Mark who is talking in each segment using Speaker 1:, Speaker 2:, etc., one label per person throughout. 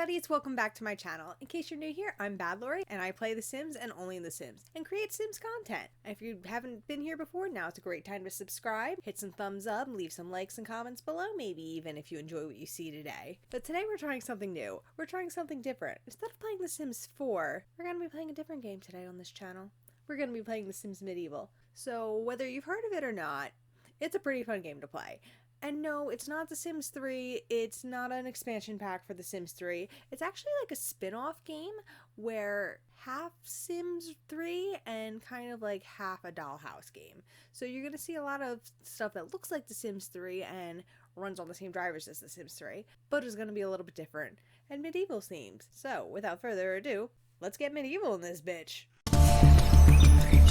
Speaker 1: buddies, welcome back to my channel. In case you're new here, I'm Bad Lori, and I play The Sims and only The Sims, and create Sims content. If you haven't been here before, now it's a great time to subscribe, hit some thumbs up, leave some likes and comments below, maybe even if you enjoy what you see today. But today we're trying something new. We're trying something different. Instead of playing The Sims 4, we're going to be playing a different game today on this channel. We're going to be playing The Sims Medieval. So whether you've heard of it or not, it's a pretty fun game to play. And no, it's not The Sims 3, it's not an expansion pack for The Sims 3. It's actually like a spin-off game where half Sims 3 and kind of like half a Dollhouse game. So you're going to see a lot of stuff that looks like The Sims 3 and runs on the same drivers as The Sims 3, but is going to be a little bit different and medieval themes. So without further ado, let's get medieval in this bitch.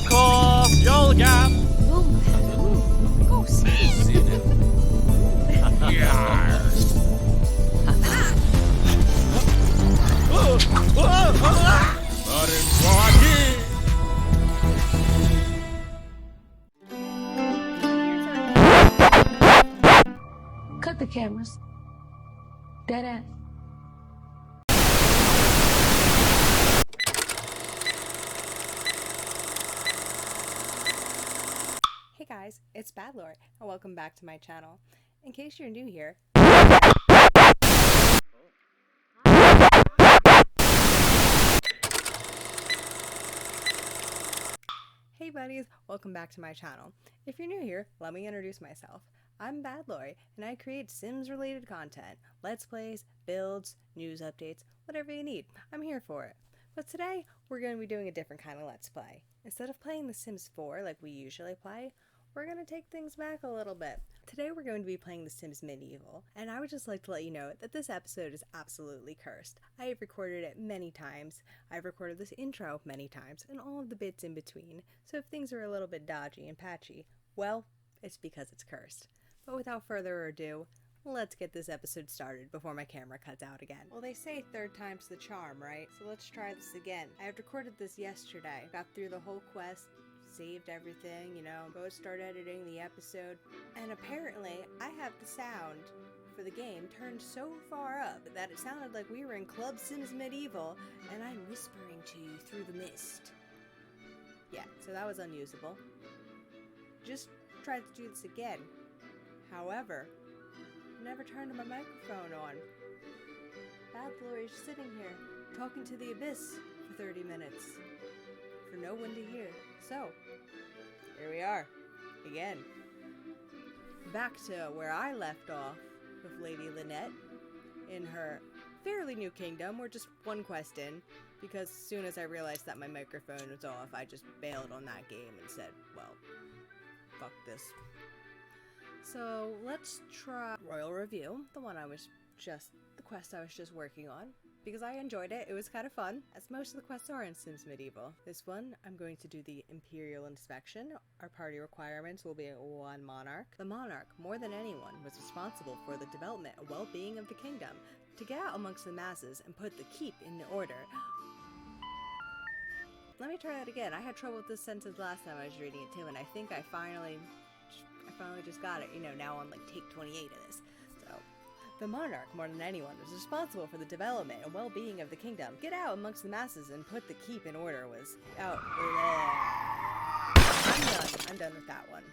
Speaker 2: Cough, you'll gap.
Speaker 3: Go see. Cut the cameras. Dead end.
Speaker 1: Hey guys, it's Bad Lori, and welcome back to my channel. In case you're new here, hey buddies, welcome back to my channel. If you're new here, let me introduce myself. I'm Bad Lori, and I create Sims-related content, Let's Plays, builds, news updates, whatever you need. I'm here for it. But today, we're going to be doing a different kind of Let's Play. Instead of playing The Sims 4 like we usually play, we're going to take things back a little bit. Today we're going to be playing The Sims Medieval, and I would just like to let you know that this episode is absolutely cursed. I have recorded it many times, I've recorded this intro many times, and all of the bits in between, so if things are a little bit dodgy and patchy, well, it's because it's cursed. But without further ado, let's get this episode started before my camera cuts out again. Well, they say third time's the charm, right? So let's try this again. I had recorded this yesterday, got through the whole quest, saved everything, go start editing the episode, and apparently I have the sound for the game turned so far up that it sounded like we were in Club Sims Medieval and I'm whispering to you through the mist. Yeah, so that was unusable. Just tried to do this again. However, never turned my microphone on. Bad Lori's sitting here talking to the abyss for 30 minutes for no one to hear. So, here we are, again. Back to where I left off with Lady Lynette in her fairly new kingdom. We're just one quest in, because as soon as I realized that my microphone was off, I just bailed on that game and said, well, fuck this. So, let's try Royal Review, the quest I was just working on. Because I enjoyed it, it was kind of fun, as most of the quests are in Sims Medieval. This one, I'm going to do the Imperial Inspection. Our party requirements will be one monarch. The monarch, more than anyone, was responsible for the development and well-being of the kingdom, to get out amongst the masses and put the keep in order. Let me try that again. I had trouble with this sentence last time I was reading it too, and I think I finally just got it, now on like take 28 of this. The monarch, more than anyone, was responsible for the development and well-being of the kingdom. Get out amongst the masses and put the keep in order was out. I'm done with that one.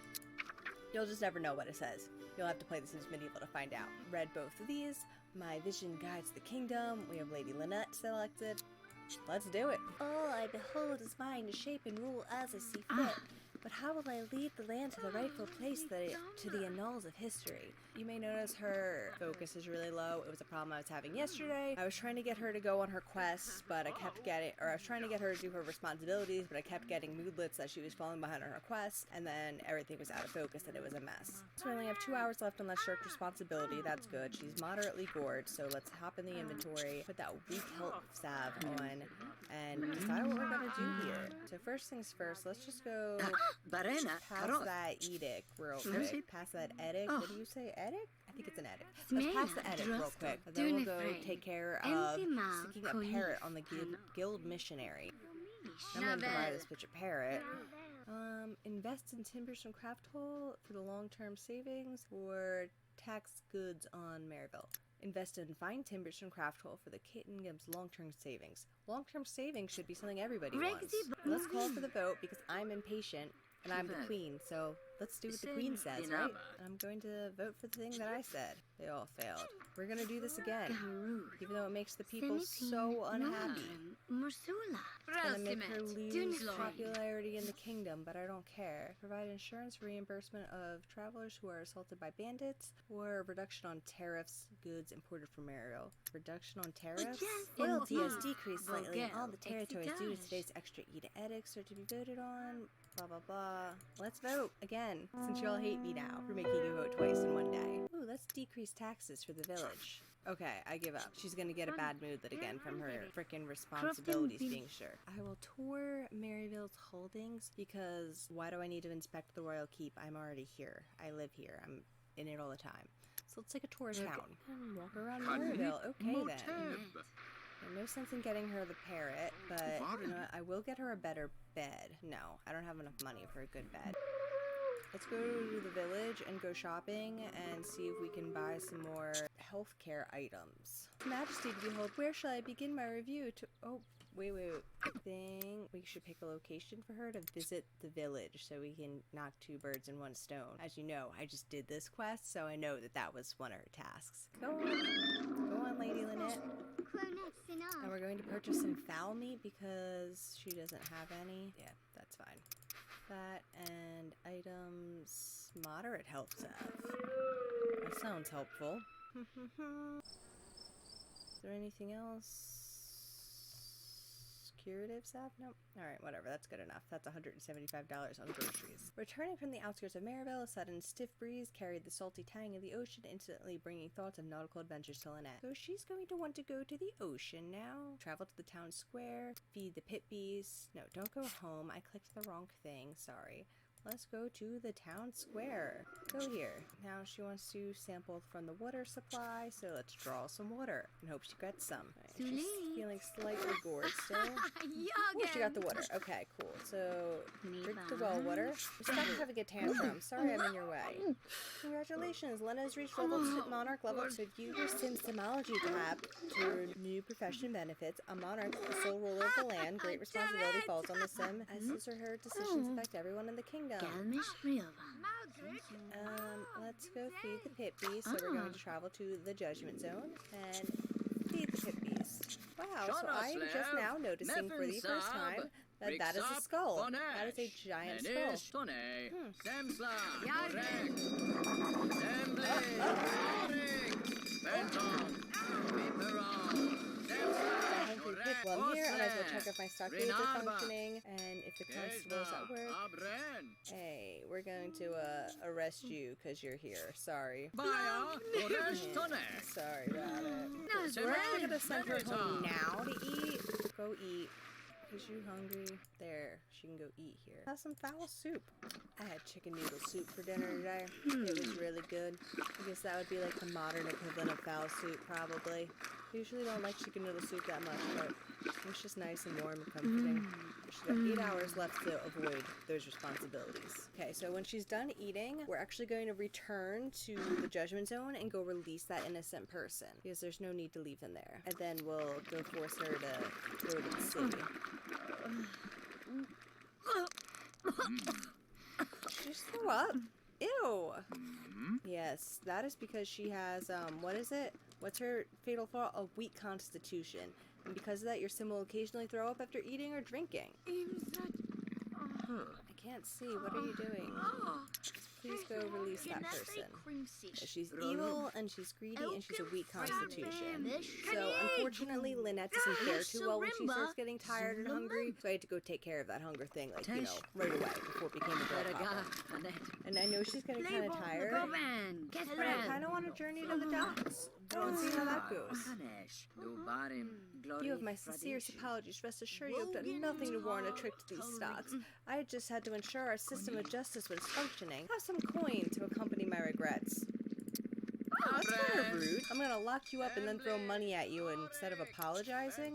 Speaker 1: You'll just never know what it says. You'll have to play The Sims Medieval to find out. Read both of these. My vision guides the kingdom. We have Lady Lynette selected. Let's do it. All I behold is mine to shape and rule as I see fit. But how will I lead the land to the rightful place to the annals of history? You may notice her focus is really low. It was a problem I was having yesterday. I was trying to get her to go on her quests, but I was trying to get her to do her responsibilities, but I kept getting moodlets that she was falling behind on her quests, and then everything was out of focus and it was a mess. So we only have 2 hours left on that strict responsibility. That's good. She's moderately gored, so let's hop in the inventory, put that weak health salve on, and decide what we're gonna do here. So first things first, let's just go past that edict real quick. Past that edict. What do you say, edict? I think it's an edict. Let's pass the edict real quick. Then we'll go take care of sticking a parrot on the guild missionary. I'm gonna provide this bitch a parrot. Invest in timbers from craft hole for the long-term savings or tax goods on Maryville. Invest in fine timbers from Crafthole for the kingdom's long-term savings. Long-term savings should be something everybody wants. Let's call for the vote because I'm impatient and I'm the queen, so let's do what the queen says, right? And I'm going to vote for the thing that I said. They all failed. We're gonna do this again, even though it makes the people so unhappy. It's gonna make her lose popularity in the kingdom, but I don't care. Provide insurance reimbursement of travelers who are assaulted by bandits, or reduction on tariffs, goods imported from Mariel. Reduction on tariffs? Royalty has decreased slightly in all the territories due to today's extra edicts are to be voted on. Blah blah blah. Let's vote again, since y'all hate me now for making you vote twice in one day. Ooh, let's decrease taxes for the village. Okay, I give up. She's gonna get a bad mood again from her frickin' responsibilities being sure. I will tour Maryville's holdings because why do I need to inspect the royal keep? I'm already here. I live here. I'm in it all the time. So let's take a tour of town and walk around Maryville. Okay then. No sense in getting her the parrot, but you know what? I will get her a better bed. No, I don't have enough money for a good bed. Let's go to the village and go shopping and see if we can buy some more healthcare items. Majesty to behold, where shall I begin my review? Oh, wait. I think we should pick a location for her to visit the village so we can knock two birds in one stone. As you know, I just did this quest, so I know that that was one of her tasks. Go on, Lady Lynette. And we're going to purchase some fowl meat because she doesn't have any. Yeah, that's fine. That and items moderate health salve. That sounds helpful. Is there anything else? Curative salve? Nope. Alright, whatever. That's good enough. That's $175 on groceries. Returning from the outskirts of Maryville, a sudden stiff breeze carried the salty tang of the ocean, instantly bringing thoughts of nautical adventures to Lynette. So she's going to want to go to the ocean now. Travel to the town square. Feed the pit bees. No, don't go home. I clicked the wrong thing. Sorry. Let's go to the town square. Go here. Now she wants to sample from the water supply, so let's draw some water and hope she gets some. Right, she's feeling slightly bored still. Oh, she got the water. Okay, cool. So drink the well water. You're stuck having a tantrum. Sorry I'm in your way. Congratulations, Lena's reached monarch level, so view your Simology tab. Your new profession benefits. A monarch, the sole ruler of the land. Great responsibility falls on the sim, as his or her decisions affect everyone in the kingdom. Let's go feed the pit bees. So we're going to travel to the judgment zone and feed the pit bees. Wow, so I am just now noticing for the first time that that is a skull. That is a giant skull. Well, I'm here, I might as well check if my stock foods are functioning, and if the constable's at work. Hey, we're going to arrest you because you're here. Sorry. Sorry about it. So we're actually going to send her home now to eat. Go eat. Is you hungry? There, she can go eat here. Have some fowl soup. I had chicken noodle soup for dinner today. It was really good. I guess that would be like the modern equivalent of fowl soup, probably. I usually don't like chicken noodle soup that much, but it's just nice and warm and comforting. She's got 8 hours left to avoid those responsibilities. Okay, so when she's done eating, we're actually going to return to the judgment zone and go release that innocent person, because there's no need to leave them there. And then we'll go force her to go to the city. She just threw up. Ew. Yes, that is because she has, what is it? What's her fatal flaw? A weak constitution. And because of that, your sim will occasionally throw up after eating or drinking. I can't see. What are you doing? Please go release that person. She's evil, and she's greedy, and she's a weak constitution. So, unfortunately, Lynette doesn't fare too well when she starts getting tired and hungry. So I had to go take care of that hunger thing, like, you know, right away before it became a real problem. And I know she's getting kind of tired, but I kind of want to journey to the docks. I want to see how that goes. You have my sincerest apologies. Rest assured you have done nothing to warrant a trip to these stocks. I just had to ensure our system of justice was functioning. Have some coin to accompany my regrets. that's kind of rude. I'm gonna lock you up and then throw money at you instead of apologizing.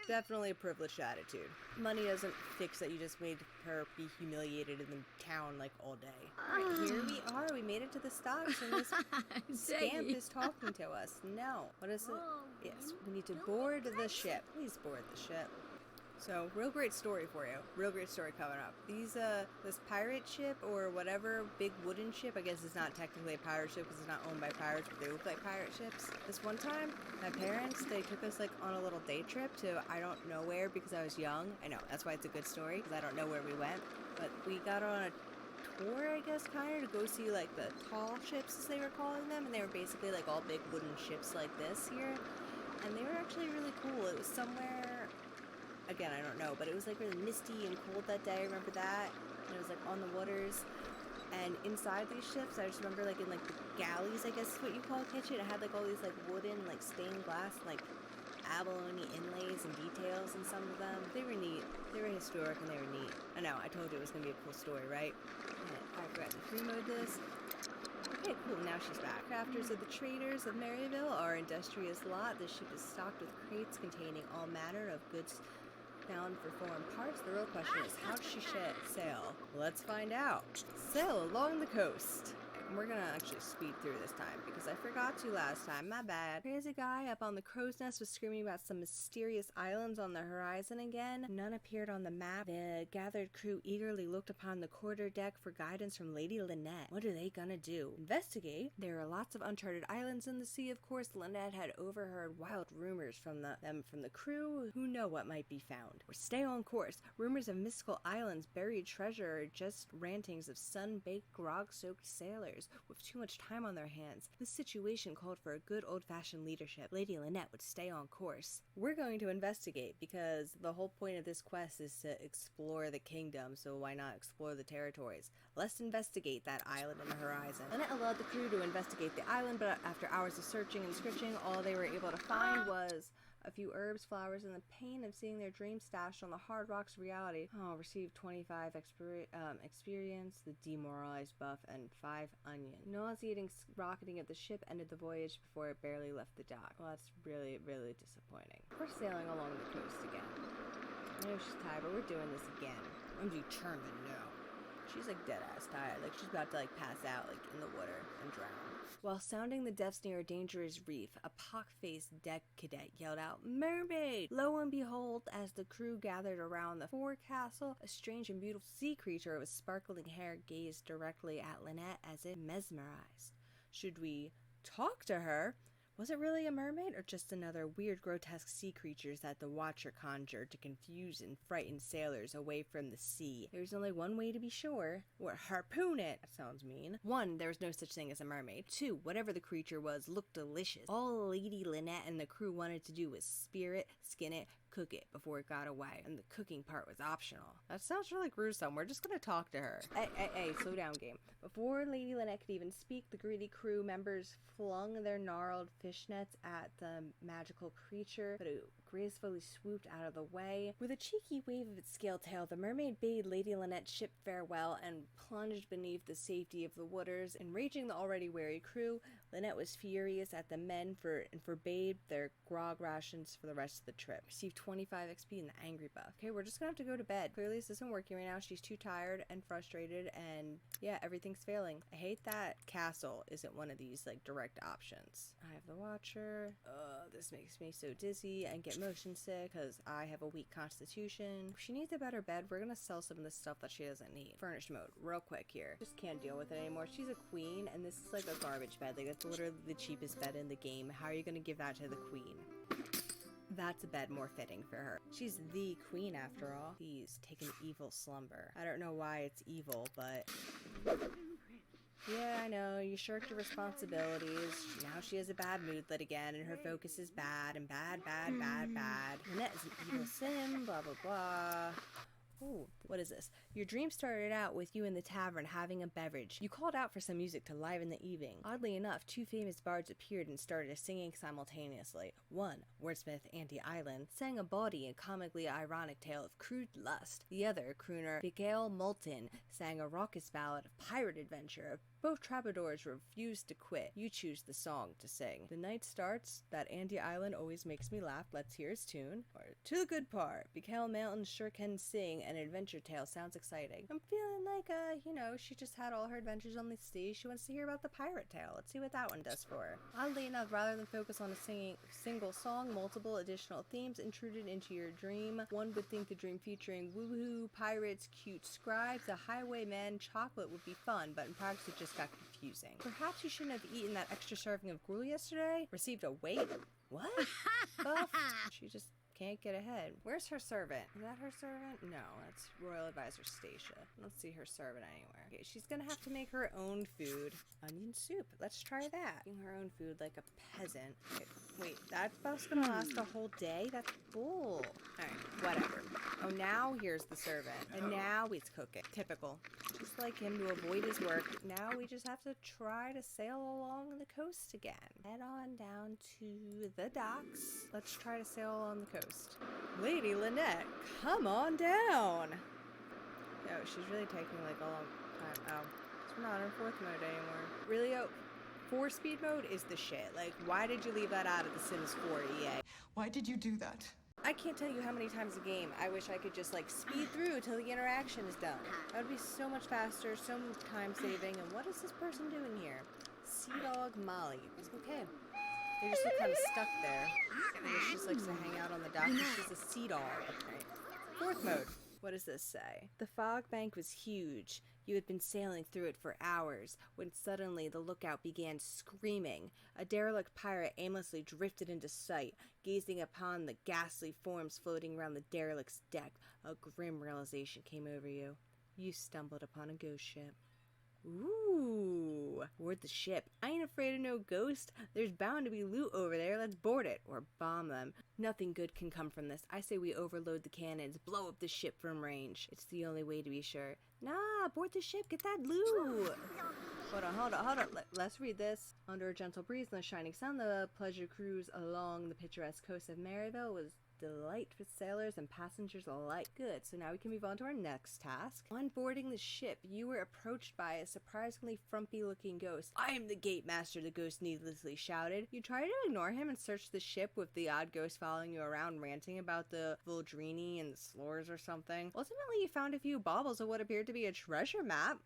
Speaker 1: Definitely a privileged attitude. Money doesn't fix that you just made her be humiliated in the town like all day. Alright, here we are. We made it to the stocks and this scamp is talking to us. No. What is it? Yes, we need to board the ship. Please board the ship. So, real great story for you. Real great story coming up. This pirate ship or whatever, big wooden ship, I guess it's not technically a pirate ship because it's not owned by pirates, but they look like pirate ships. This one time, my parents, they took us like on a little day trip to I don't know where because I was young. I know, that's why it's a good story because I don't know where we went. But we got on a tour, I guess, kind of, to go see like the tall ships as they were calling them. And they were basically like all big wooden ships like this here. And they were actually really cool. It was somewhere... Again, I don't know, but it was like really misty and cold that day. I remember that. And it was like on the waters. And inside these ships, I just remember like in like the galleys, I guess is what you call a kitchen. It had like all these like wooden, like stained glass, like abalone inlays and details in some of them. They were neat. They were historic and they were neat. I know, I told you it was going to be a cool story, right? And I forgot to free mode this. Okay, cool, now she's back. Crafters of the traders of Maryville are industrious lot. This ship is stocked with crates containing all manner of goods found for foreign parts. The real question is, how does she sail? Let's find out. Sail along the coast. And we're gonna actually speed through this time because I forgot to last time. My bad. Crazy guy up on the crow's nest was screaming about some mysterious islands on the horizon again. None appeared on the map. The gathered crew eagerly looked upon the quarter deck for guidance from Lady Lynette. What are they gonna do? Investigate? There are lots of uncharted islands in the sea, of course. Lynette had overheard wild rumors from the crew who know what might be found. Or stay on course. Rumors of mystical islands, buried treasure, or just rantings of sun-baked, grog-soaked sailors with too much time on their hands. This situation called for a good old-fashioned leadership. Lady Lynette would stay on course. We're going to investigate because the whole point of this quest is to explore the kingdom, so why not explore the territories? Let's investigate that island in the horizon. Lynette allowed the crew to investigate the island, but after hours of searching and searching, all they were able to find was a few herbs, flowers, and the pain of seeing their dreams stashed on the hard rocks of reality. Oh, received 25 experience, the demoralized buff, and 5 onion. Nauseating rocketing of the ship ended the voyage before it barely left the dock. Well, that's really, really disappointing. We're sailing along the coast again. I know she's tired, but we're doing this again. I'm determined now. She's like dead ass tired. Like she's about to like pass out like in the water and drown. While sounding the depths near a dangerous reef, a pock-faced deck cadet yelled out, "Mermaid!" Lo and behold, as the crew gathered around the forecastle, a strange and beautiful sea creature with sparkling hair gazed directly at Lynette as if mesmerized. Should we talk to her? Was it really a mermaid or just another weird, grotesque sea creatures that the Watcher conjured to confuse and frighten sailors away from the sea? There's only one way to be sure. Or harpoon it! That sounds mean. 1, there was no such thing as a mermaid. 2, whatever the creature was looked delicious. All Lady Lynette and the crew wanted to do was spear it, skin it, cook it before it got away, and the cooking part was optional. That sounds really gruesome. We're just gonna talk to her. Hey, slow down, game. Before Lady Lynette could even speak, the greedy crew members flung their gnarled fishnets at the magical creature, but it gracefully swooped out of the way. With a cheeky wave of its scale tail, the mermaid bade Lady Lynette's ship farewell and plunged beneath the safety of the waters. Enraging the already wary crew, Lynette was furious at the men and forbade their grog rations for the rest of the trip. Received 25 XP in the angry buff. Okay, we're just gonna have to go to bed. Clearly this isn't working right now. She's too tired and frustrated, and yeah, everything's failing. I hate that castle isn't one of these like direct options. I have the Watcher. This makes me so dizzy and get motion sick because I have a weak constitution. If she needs a better bed, we're gonna sell some of the stuff that she doesn't need. Furnished mode, real quick here. Just can't deal with it anymore. She's a queen, and this is like a garbage bed. Like, it's literally the cheapest bed in the game. How are you gonna give that to the queen? That's a bed more fitting for her. She's the queen after all. Please take an evil slumber. I don't know why it's evil, but... Yeah, I know, you shirked your responsibilities. Now she has a bad moodlet again, and her focus is bad, and bad. Lynette is an evil sim, blah, blah, blah. Ooh, what is this? Your dream started out with you in the tavern having a beverage. You called out for some music to liven the evening. Oddly enough, two famous bards appeared and started singing simultaneously. One, wordsmith Andy Island, sang a bawdy and comically ironic tale of crude lust. The other, crooner Miguel Moulton, sang a raucous ballad of pirate adventure. Both troubadours refused to quit. You choose the song to sing. The night starts. That Andy Island always makes me laugh. Let's hear his tune. Or to the good part. Miguel Mountain sure can sing an adventure tale. Sounds exciting. I'm feeling like, she just had all her adventures on the sea. She wants to hear about the pirate tale. Let's see what that one does for her. Oddly enough, rather than focus on a single song, multiple additional themes intruded into your dream. One would think the dream featuring woohoo, pirates, cute scribes, a highwayman, chocolate would be fun, but in practice it just got confusing. Perhaps you shouldn't have eaten that extra serving of gruel yesterday? Received a weight? What? Buffed? She just can't get ahead. Where's her servant? Is that her servant? No, that's Royal Advisor Stacia. Let's see her servant anywhere. Okay, she's gonna have to make her own food. Onion soup. Let's try that. Making her own food like a peasant. Okay, wait, that buff's gonna last a whole day? That's bull. Alright, whatever. Oh, now here's the servant. And now he's cooking. Typical. Just like him to avoid his work. Now we just have to try to sail along the coast again. Head on down to the docks. Let's try to sail along the coast. Lady Lynette, come on down. Yo, she's really taking like a long time. Oh, so we're not in 4th mode anymore. Really? Oh, 4-speed mode is the shit. Like, why did you leave that out of The Sims 4 EA?
Speaker 2: Why did you do that?
Speaker 1: I can't tell you how many times a game I wish I could just like speed through till the interaction is done. That would be so much faster, so time saving. And what is this person doing here? Sea Dog Molly. Okay. They just look kind of stuck there. She just likes to hang out on the dock because she's a sea dog. Right. 4th mode. What does this say? The fog bank was huge. You had been sailing through it for hours when suddenly the lookout began screaming. A derelict pirate aimlessly drifted into sight, gazing upon the ghastly forms floating around the derelict's deck. A grim realization came over you. You stumbled upon a ghost ship. Ooh, board the ship. I ain't afraid of no ghost. There's bound to be loot over there. Let's board it or bomb them. Nothing good can come from this. I say we overload the cannons, blow up the ship from range. It's the only way to be sure. Nah, board the ship. Get that loot. Hold on. Let's read this. Under a gentle breeze and the shining sun, the pleasure cruise along the picturesque coast of Maryville was delight for sailors and passengers alike. Good, so now we can move on to our next task. On boarding the ship, you were approached by a surprisingly frumpy looking ghost. I am the gate master, the ghost needlessly shouted. You try to ignore him and search the ship with the odd ghost following you around ranting about the Voldrini and the slores or something. Ultimately, you found a few baubles of what appeared to be a treasure map.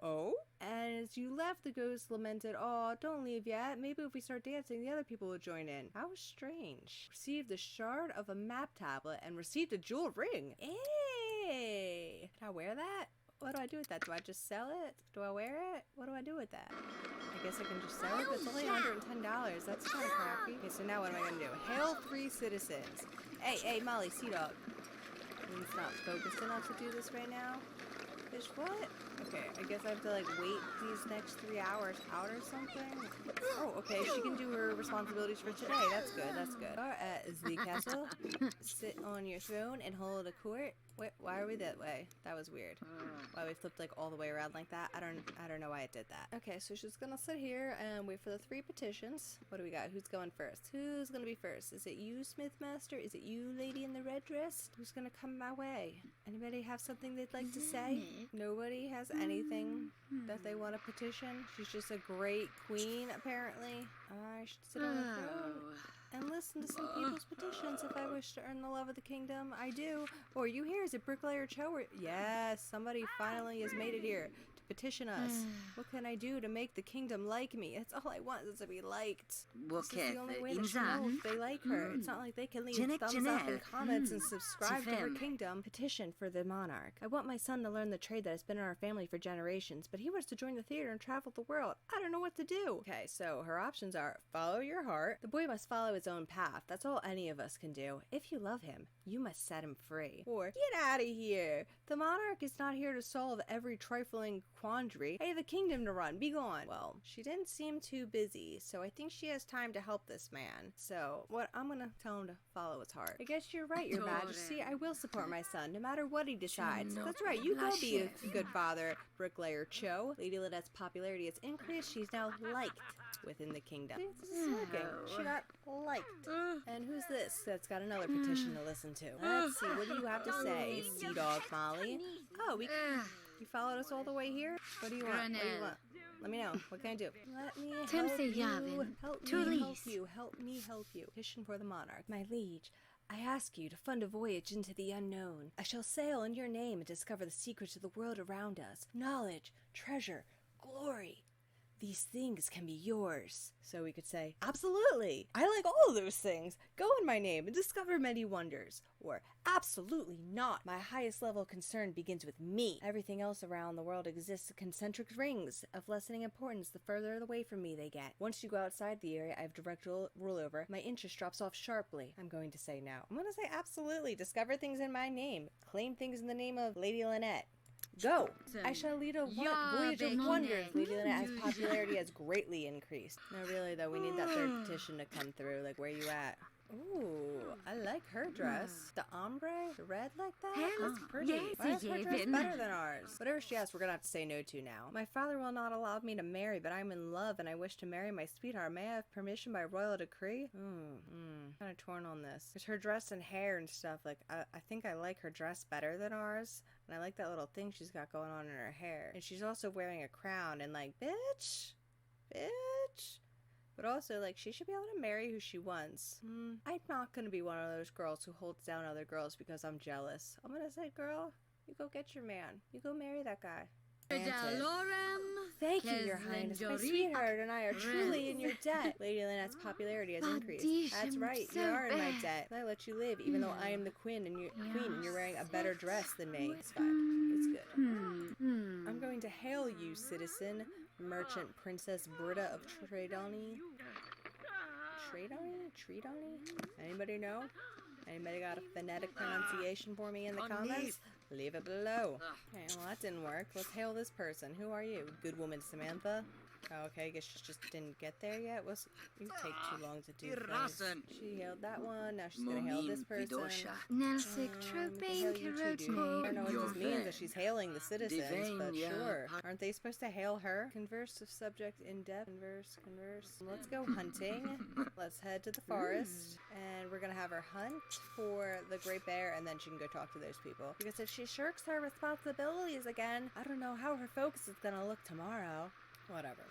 Speaker 1: Oh? And as you left, the ghost lamented, "Oh, don't leave yet. Maybe if we start dancing, the other people will join in." How strange. Received the shard of a map tablet and received a jewel ring. Hey! Can I wear that? What do I do with that? Do I just sell it? Do I wear it? What do I do with that? I guess I can just sell it, but it's only $110. That's kind of crappy. Okay, so now what am I going to do? Hail 3 citizens. Hey, Molly, Sea Dog. It's not focused enough to do this right now. Fish, what? Okay, I guess I have to like wait these next 3 hours out or something. Oh, okay, she can do her responsibilities for today. That's good. At the castle, sit on your throne and hold a court. Wait, why are we that way? That was weird. Why we flipped like all the way around like that? I don't know why it did that. Okay, so she's gonna sit here and wait for the 3 petitions. What do we got? Who's going first? Who's gonna be first? Is it you, Smithmaster? Is it you, lady in the red dress? Who's gonna come my way? Anybody have something they'd like to say? Nobody has anything that they want to petition. She's just a great queen, apparently. I should sit on the throne and listen to some people's petitions if I wish to earn the love of the kingdom. I do. Oh, are you here? Is it Bricklayer Cho? Yes, somebody finally has made it here to petition us. What can I do to make the kingdom like me? That's all I want, is to be liked. This is the only way that she'll know if they like her. It's not like they can leave thumbs up and comments and subscribe to her kingdom. Petition for the monarch. I want my son to learn the trade that has been in our family for generations, but he wants to join the theater and travel the world. I don't know what to do. Okay, so her options are follow your heart. The boy must follow his own path. That's all any of us can do. If you love him, you must set him free. Or get out of here. The monarch is not here to solve every trifling quandary. I have a kingdom to run. Be gone. Well, she didn't seem too busy, so I think she has time to help this man. So, what I'm gonna tell him to follow his heart. I guess you're right, Your Majesty. I will support my son, no matter what he decides. That's right, you go be a good father, Bricklayer Cho. Lady Lynette's popularity has increased. She's now liked within the kingdom. She got liked. And who's this that's got another petition to listen to? Let's see, what do you have to say, Sea Dog Molly? Oh, you followed us all the way here? What do you want? What do you want? Let me know. What can I do? Let me help you. Help me help you. Petition for the monarch. My liege, I ask you to fund a voyage into the unknown. I shall sail in your name and discover the secrets of the world around us. Knowledge, treasure, glory. These things can be yours. So we could say, absolutely, I like all of those things. Go in my name and discover many wonders. Or, absolutely not. My highest level of concern begins with me. Everything else around the world exists in concentric rings of lessening importance the further away from me they get. Once you go outside the area I have direct rule over, my interest drops off sharply. I'm going to say no. I'm going to say absolutely. Discover things in my name. Claim things in the name of Lady Lynette. Go! I shall lead a voyage of wonders. Lady Lynette's popularity has greatly increased. No, really, though, we need that third petition to come through. Like, where you at? Ooh, I like her dress. The ombre? The red like that? That's pretty. Why is her dress better than ours? Whatever she asks, we're gonna have to say no to now. My father will not allow me to marry, but I'm in love and I wish to marry my sweetheart. May I have permission by royal decree? Kind of torn on this. Because her dress and hair and stuff, like, I think I like her dress better than ours. And I like that little thing she's got going on in her hair. And she's also wearing a crown and like, bitch. But also, like, she should be able to marry who she wants. I'm not gonna be one of those girls who holds down other girls because I'm jealous. I'm gonna say, girl, you go get your man. You go marry that guy. Thank you, Your Highness. My sweetheart and I are truly in your debt. Lady Lynette's popularity has increased. That's right, you are in my debt. I let you live, even though I am the queen and you're wearing a better dress than me. It's fine. It's good. I'm going to hail you, citizen, merchant Princess Britta of Tredoni. Tredoni? Anybody know? Anybody got a phonetic pronunciation for me in the comments? Leave it below. Okay, well that didn't work. Let's hail this person. Who are you? Good woman Samantha? Oh, okay, I guess she just didn't get there yet. You take too long to do things. She hailed that one. Now she's gonna hail this person. I don't know what this means, that she's hailing the citizens, but sure. Aren't they supposed to hail her? Converse of subject in depth. Converse. Let's go hunting. Let's head to the forest, and we're gonna have her hunt for the great bear, and then she can go talk to those people. Because if she shirks her responsibilities again, I don't know how her focus is gonna look tomorrow. Whatever.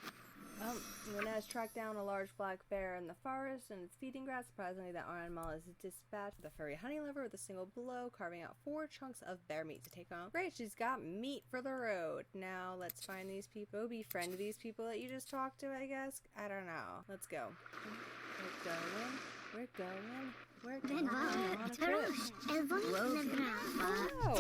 Speaker 1: Well, Lynette has tracked down a large black bear in the forest and it's feeding grass. Surprisingly, that animal is dispatched with a furry honey liver with a single blow, carving out 4 chunks of bear meat to take on. Great, she's got meat for the road. Now, let's find these people. Go befriend these people that you just talked to, I guess. I don't know. Let's go. We're going on a trip. Whoa.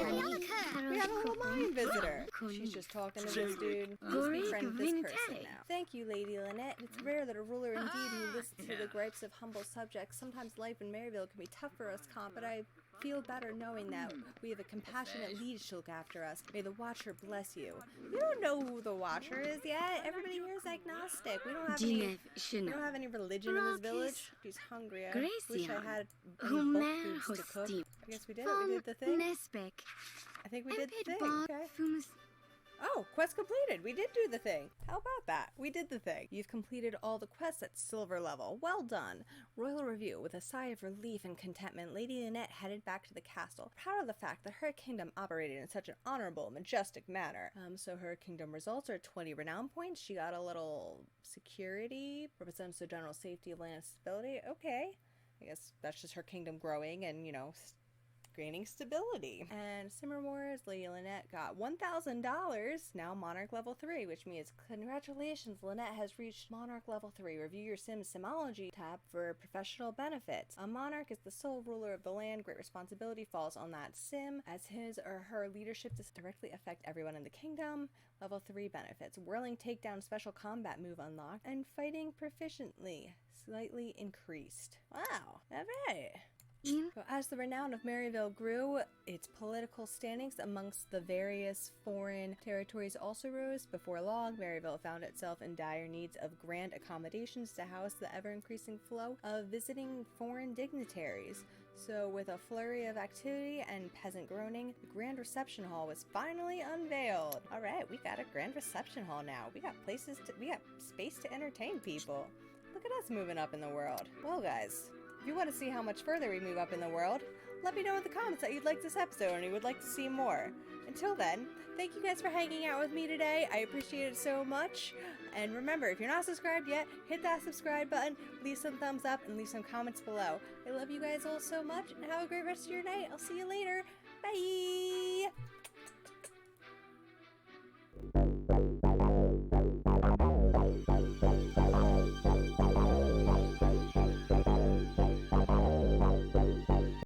Speaker 1: We have a little mind visitor. She's just talking to this dude. Let's befriend this person now. Thank you, Lady Lynette. It's rare that a ruler indeed who listens to the gripes of humble subjects. Sometimes life in Maryville can be tough for us, but I feel better knowing that we have a compassionate liege to look after us. May the Watcher bless you. We don't know who the Watcher is yet. Everybody here is agnostic. We don't have any religion in this village. She's hungry. I wish I had any bulk foods to cook. I guess we did it. We did the thing. I think we did the thing. Okay. Oh, quest completed. We did do the thing. How about that? We did the thing. You've completed all the quests at silver level. Well done. Royal review. With a sigh of relief and contentment, Lady Lynette headed back to the castle, proud of the fact that her kingdom operated in such an honorable, majestic manner. So her kingdom results are 20 renown points. She got a little security, represents the general safety of land and stability. Okay. I guess that's just her kingdom growing and, gaining stability. And Simmer Wars, Lady Lynette got $1,000, now Monarch level 3, which means congratulations, Lynette has reached Monarch level 3. Review your Sim's Simology tab for professional benefits. A Monarch is the sole ruler of the land. Great responsibility falls on that Sim, as his or her leadership does directly affect everyone in the kingdom. Level 3 benefits. Whirling takedown special combat move unlocked, and fighting proficiently slightly increased. Wow, alright. As the renown of Maryville grew, its political standings amongst the various foreign territories also rose. Before long, Maryville found itself in dire needs of grand accommodations to house the ever-increasing flow of visiting foreign dignitaries. So, with a flurry of activity and peasant groaning, the Grand Reception Hall was finally unveiled. Alright, we got a Grand Reception Hall now. We got space to entertain people. Look at us moving up in the world. Well, guys, if you want to see how much further we move up in the world, let me know in the comments that you'd like this episode and you would like to see more. Until then, thank you guys for hanging out with me today. I appreciate it so much. And remember, if you're not subscribed yet, hit that subscribe button, leave some thumbs up, and leave some comments below. I love you guys all so much, and have a great rest of your night. I'll see you later. Bye!